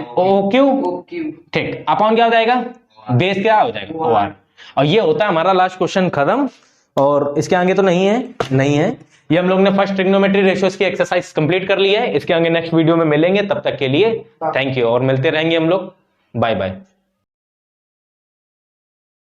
ओ क्यू, ठीक, अपॉन क्या हो जाएगा, बेस क्या हो जाएगा, ओ आर। और ये होता है हमारा लास्ट क्वेश्चन खत्म, और इसके आगे तो नहीं है। ये हम लोग ने फर्स्ट ट्रिग्नोमेट्री रेशियोज की एक्सरसाइज कंप्लीट कर ली है। इसके आगे नेक्स्ट वीडियो में मिलेंगे, तब तक के लिए थैंक यू, और मिलते रहेंगे हम लोग, बाय बाय।